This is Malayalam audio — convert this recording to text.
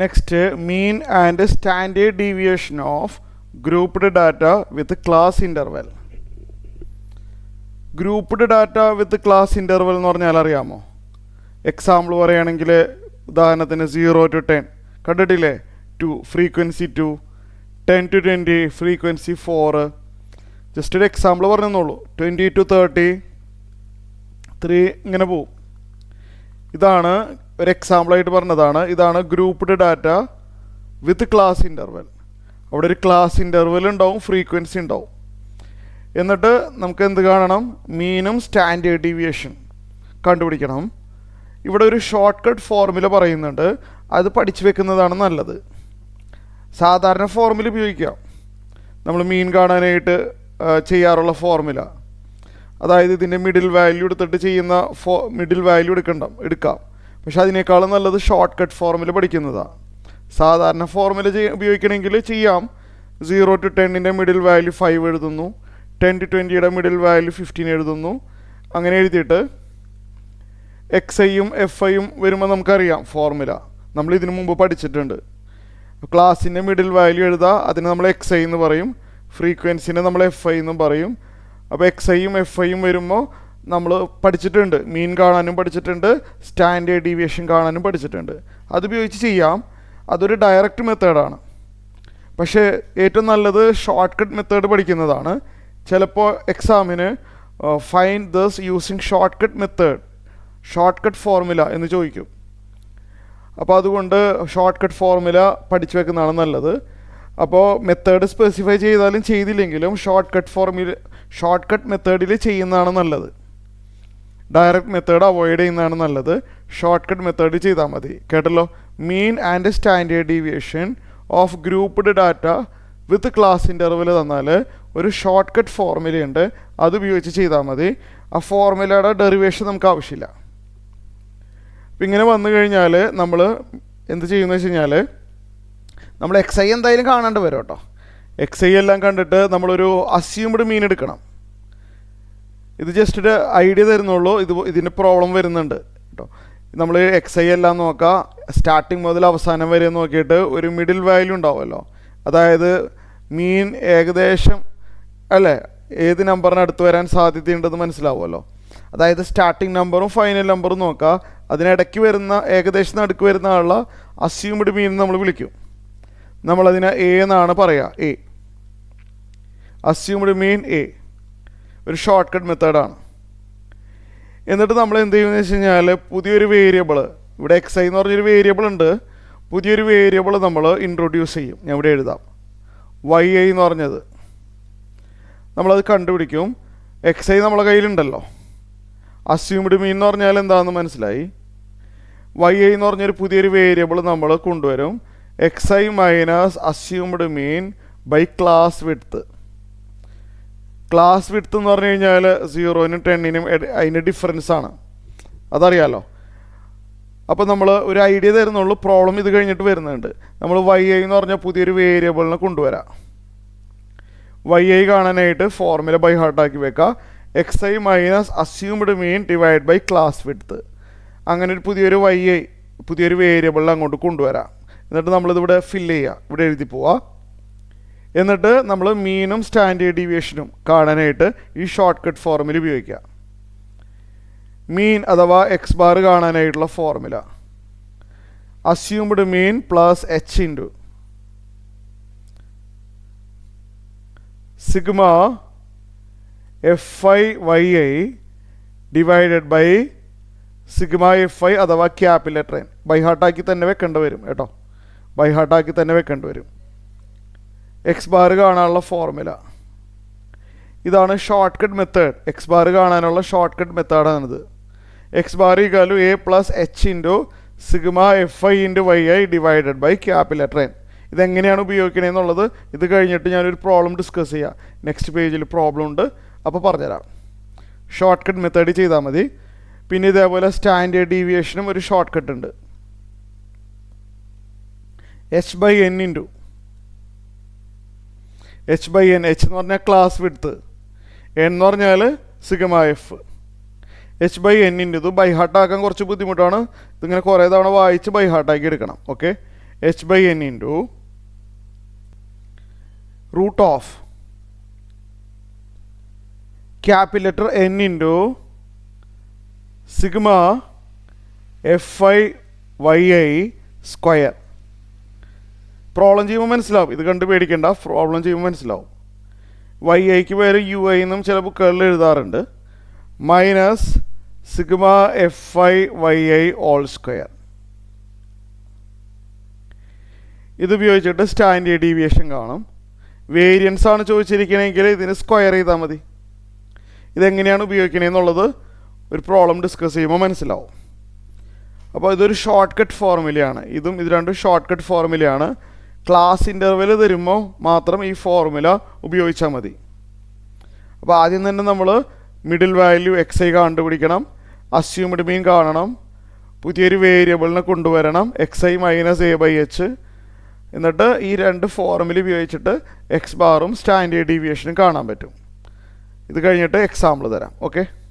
Next mean and standard deviation of grouped data with class interval. Grouped data with class interval എന്ന് പറഞ്ഞാൽ അറിയാമോ? എക്സാമ്പിൾ പറയുകയാണെങ്കിൽ ഉദാഹരണത്തിന് 0 to 10 കണ്ടിട്ടില്ലേ? 2 ഫ്രീക്വൻസി 2, 10 to 20 ഫ്രീക്വൻസി 4. ജസ്റ്റ് ഒരു എക്സാമ്പിൾ പറഞ്ഞെന്നുള്ളൂ. 20 to 30 3 ഇങ്ങനെ പോവും. ഇതാണ് ഒരു എക്സാമ്പിളായിട്ട് പറഞ്ഞതാണ്. ഇതാണ് grouped data with class interval. അവിടെ ഒരു ക്ലാസ് ഇൻ്റർവെൽ ഉണ്ടാവും, ഫ്രീക്വൻസി ഉണ്ടാവും. എന്നിട്ട് നമുക്ക് എന്ത് കാണണം? മീനും സ്റ്റാൻഡേർഡ് ഡീവിയേഷൻ കണ്ടുപിടിക്കണം. ഇവിടെ ഒരു ഷോർട്ട് കട്ട് ഫോർമുല പറയുന്നുണ്ട്, അത് പഠിച്ചു വെക്കുന്നതാണ് നല്ലത്. സാധാരണ ഫോർമുല ഉപയോഗിക്കാം. നമ്മൾ മീൻ കാണാനായിട്ട് ചെയ്യാറുള്ള ഫോർമുല, അതായത് ഇതിൻ്റെ മിഡിൽ വാല്യൂ എടുത്തിട്ട് ചെയ്യുന്ന മിഡിൽ വാല്യൂ എടുക്കാം. പക്ഷെ അതിനേക്കാളും നല്ലത് ഷോർട്ട് കട്ട് ഫോർമുല പഠിക്കുന്നതാണ്. സാധാരണ ഫോർമുല ഉപയോഗിക്കണമെങ്കിൽ ചെയ്യാം. 0 to 10 മിഡിൽ വാല്യൂ 5 എഴുതുന്നു, 10 to 20 മിഡിൽ വാല്യൂ 15 എഴുതുന്നു. അങ്ങനെ എഴുതിയിട്ട് XIയും FIയും വരുമ്പോൾ നമുക്കറിയാം ഫോർമുല, നമ്മൾ ഇതിനു മുമ്പ് പഠിച്ചിട്ടുണ്ട്. ക്ലാസിൻ്റെ മിഡിൽ വാല്യൂ എഴുതുക, അതിന് നമ്മൾ XI എന്ന് പറയും. ഫ്രീക്വൻസിനെ നമ്മൾ FI എന്നും പറയും. അപ്പോൾ XIയും FIയും വരുമ്പോൾ നമ്മൾ പഠിച്ചിട്ടുണ്ട്, മീൻ കാണാനും പഠിച്ചിട്ടുണ്ട്, സ്റ്റാൻഡേർഡ് ഡീവിയേഷൻ കാണാനും പഠിച്ചിട്ടുണ്ട്. അതുപയോഗിച്ച് ചെയ്യാം. അതൊരു ഡയറക്റ്റ് മെത്തേഡാണ്. പക്ഷേ ഏറ്റവും നല്ലത് ഷോർട്ട് കട്ട് മെത്തേഡ് പഠിക്കുന്നതാണ്. ചിലപ്പോൾ എക്സാമിന് find this using short cut method, shortcut formula എന്ന് ചോദിക്കും. അപ്പോൾ അതുകൊണ്ട് ഷോർട്ട് കട്ട് ഫോർമുല പഠിച്ചു വെക്കുന്നതാണ് നല്ലത്. അപ്പോൾ മെത്തേഡ് സ്പെസിഫൈ ചെയ്താലും ചെയ്തില്ലെങ്കിലും ഷോർട്ട് കട്ട് മെത്തേഡിൽ ചെയ്യുന്നതാണ് നല്ലത്. ഡയറക്റ്റ് മെത്തേഡ് അവോയ്ഡ് ചെയ്യുന്നതാണ് നല്ലത്. ഷോർട്ട് കട്ട് മെത്തേഡ് ചെയ്താൽ മതി. കേട്ടല്ലോ? Mean and standard deviation of grouped data with class interval തന്നാൽ ഒരു ഷോർട്ട് കട്ട് ഫോർമുലയുണ്ട്, അത് ഉപയോഗിച്ച് ചെയ്താൽ മതി. ആ ഫോർമുലയുടെ ഡെറിവേഷൻ നമുക്ക് ആവശ്യമില്ല. അപ്പം ഇങ്ങനെ വന്നു കഴിഞ്ഞാൽ നമ്മൾ എന്ത് ചെയ്യുമെന്ന് വെച്ച് കഴിഞ്ഞാൽ നമ്മൾ XI എന്തായാലും കാണേണ്ടി വരും കേട്ടോ. XI എല്ലാം കണ്ടിട്ട് നമ്മളൊരു അസ്യൂംഡ് മീൻ എടുക്കണം. ഇത് ജസ്റ്റ് ഒരു ഐഡിയ തരുന്നുള്ളൂ. ഇതിൻ്റെ പ്രോബ്ലം വരുന്നുണ്ട് കേട്ടോ. നമ്മൾ XI എല്ലാം നോക്കുക, സ്റ്റാർട്ടിങ് മുതൽ അവസാനം വരെ നോക്കിയിട്ട് ഒരു മിഡിൽ വാല്യൂ ഉണ്ടാവുമല്ലോ. അതായത് മീൻ ഏകദേശം അല്ലേ ഏത് നമ്പറിന് അടുത്ത് വരാൻ സാധ്യതയുണ്ടെന്ന് മനസ്സിലാവുമല്ലോ. അതായത് സ്റ്റാർട്ടിങ് നമ്പറും ഫൈനൽ നമ്പറും നോക്കുക, അതിനിടയ്ക്ക് വരുന്ന ഏകദേശം നടുക്ക് വരുന്ന ആളുള്ള അസ്യൂംഡ് മീൻ നമ്മൾ വിളിക്കും. നമ്മളതിനെ A എന്നാണ് പറയുക. A അസ്യൂംഡ് മീൻ A ഒരു ഷോർട്ട് കട്ട് മെത്തേഡാണ്. എന്നിട്ട് നമ്മൾ എന്ത് ചെയ്യുമെന്ന് വെച്ച് കഴിഞ്ഞാൽ പുതിയൊരു വേരിയബിൾ, ഇവിടെ XI എന്ന് പറഞ്ഞൊരു വേരിയബിൾ ഉണ്ട്, പുതിയൊരു വേരിയബിൾ നമ്മൾ ഇൻട്രൊഡ്യൂസ് ചെയ്യും. ഞാൻ ഇവിടെ എഴുതാം YI എന്ന് പറഞ്ഞത്. നമ്മളത് കണ്ടുപിടിക്കും. XI നമ്മളെ കയ്യിലുണ്ടല്ലോ. അസ്യൂംഡ് മീൻ എന്ന് പറഞ്ഞാൽ എന്താണെന്ന് മനസ്സിലായി. YI എന്ന് പറഞ്ഞൊരു പുതിയൊരു വേരിയബിൾ നമ്മൾ കൊണ്ടുവരും. XI minus assumed mean by class width. Class width എന്ന് പറഞ്ഞു കഴിഞ്ഞാൽ 0നും 10നും അതിൻ്റെ ഡിഫറൻസാണ്, അതറിയാലോ. അപ്പോൾ നമ്മൾ ഒരു ഐഡിയ തരുന്നുള്ളൂ. പ്രോബ്ലം ഇത് കഴിഞ്ഞിട്ട് വരുന്നുണ്ട്. നമ്മൾ YI എന്ന് പറഞ്ഞാൽ പുതിയൊരു വേരിയബിളിനെ കൊണ്ടുവരാം. YI കാണാനായിട്ട് ഫോർമുല ബൈ ഹാർട്ടാക്കി വെക്കുക. XI minus assumed mean divide by class width. അങ്ങനെ ഒരു പുതിയൊരു വേരിയബിളിൽ അങ്ങോട്ട് കൊണ്ടുവരാം. എന്നിട്ട് നമ്മളിതിവിടെ ഫില്ല് ചെയ്യുക, ഇവിടെ എഴുതി പോവുക. എന്നിട്ട് നമ്മൾ മീനും സ്റ്റാൻഡേർഡ് ഡീവിയേഷനും കാണാനായിട്ട് ഈ ഷോർട്ട് കട്ട് ഫോർമുല ഉപയോഗിക്കുക. മീൻ അഥവാ X ബാർ കാണാനായിട്ടുള്ള formula assumed mean plus H into sigma FI YI divided by sigma FI അഥവാ ക്യാപിറ്റൽ ലെറ്റർ N. ബൈ ഹാർട്ടാക്കി തന്നെ വെക്കേണ്ടി വരും കേട്ടോ. ബൈ ഹാർട്ടാക്കി തന്നെ വെക്കേണ്ടി വരും. X ബാർ കാണാനുള്ള ഫോർമുല ഇതാണ് short cut method. X bar കാണാനുള്ള ഷോർട്ട് കട്ട് മെത്തേഡാണിത്. X bar equal A plus H into sigma FI into YI divided by capital letter N. ഇതെങ്ങനെയാണ് ഉപയോഗിക്കണമെന്നുള്ളത് ഇത് കഴിഞ്ഞിട്ട് ഞാനൊരു പ്രോബ്ലം ഡിസ്കസ് ചെയ്യാം. നെക്സ്റ്റ് പേജിൽ പ്രോബ്ലം ഉണ്ട്, അപ്പോൾ പറഞ്ഞുതരാം. ഷോർട്ട് കട്ട് മെത്തേഡ് ചെയ്താൽ മതി. പിന്നെ ഇതേപോലെ സ്റ്റാൻഡേർഡ് ഡീവിയേഷനും ഒരു ഷോർട്ട് കട്ട് ഉണ്ട്. H/N into H/N. H എന്ന് പറഞ്ഞാൽ ക്ലാസ് വിഡ്ത്ത്, N എന്ന് പറഞ്ഞാൽ സിഗ്മ F. H/N ഇൻറ്റു ഇത് ബൈ ഹാർട്ടാക്കാൻ കുറച്ച് ബുദ്ധിമുട്ടാണ്. ഇതിങ്ങനെ കുറേ തവണ വായിച്ച് ബൈ ഹാർട്ടാക്കി എടുക്കണം. Okay, H by N into root of capital letter N into sigma F I Y I square. Problem ചെയ്യുമ്പോൾ മനസ്സിലാവും, ഇത് കണ്ട് പേടിക്കേണ്ട, പ്രോബ്ലം ചെയ്യുമ്പോൾ മനസ്സിലാവും. വൈ ഐക്ക് പേര് യു ഐ എന്നും ചില ബുക്കുകളിൽ എഴുതാറുണ്ട്. Minus sigma F I Y I whole square. ഇതുപയോഗിച്ചിട്ട് സ്റ്റാൻഡേർഡ് ഡീവിയേഷൻ കാണും. വേരിയൻസ് ആണ് ചോദിച്ചിരിക്കണമെങ്കിൽ ഇതിന് സ്ക്വയർ ചെയ്താൽ മതി. ഇതെങ്ങനെയാണ് ഉപയോഗിക്കണേന്നുള്ളത് ഒരു പ്രോബ്ലം ഡിസ്കസ് ചെയ്യുമ്പോൾ മനസ്സിലാവും. അപ്പോൾ ഇതൊരു ഷോർട്ട് കട്ട് ഫോർമുലയാണ്. ഇത് രണ്ടും ഷോർട്ട് കട്ട് ഫോർമുലയാണ്. ക്ലാസ് ഇൻ്റർവെൽ തരുമ്പോൾ മാത്രം ഈ ഫോർമുല ഉപയോഗിച്ചാൽ മതി. അപ്പോൾ ആദ്യം തന്നെ നമ്മൾ മിഡിൽ വാല്യൂ എക്സ് ഐ കണ്ടുപിടിക്കണം, അസ്യൂംഡ് മീൻ കാണണം, പുതിയൊരു വേരിയബിളിനെ കൊണ്ടുവരണം X I minus A by H. എന്നിട്ട് ഈ രണ്ട് ഫോർമുല ഉപയോഗിച്ചിട്ട് എക്സ് ബാറും സ്റ്റാൻഡേർഡ് ഡീവിയേഷനും കാണാൻ പറ്റും. ഇത് കഴിഞ്ഞിട്ട് എക്സാമ്പിൾ തരാം. ഓക്കെ.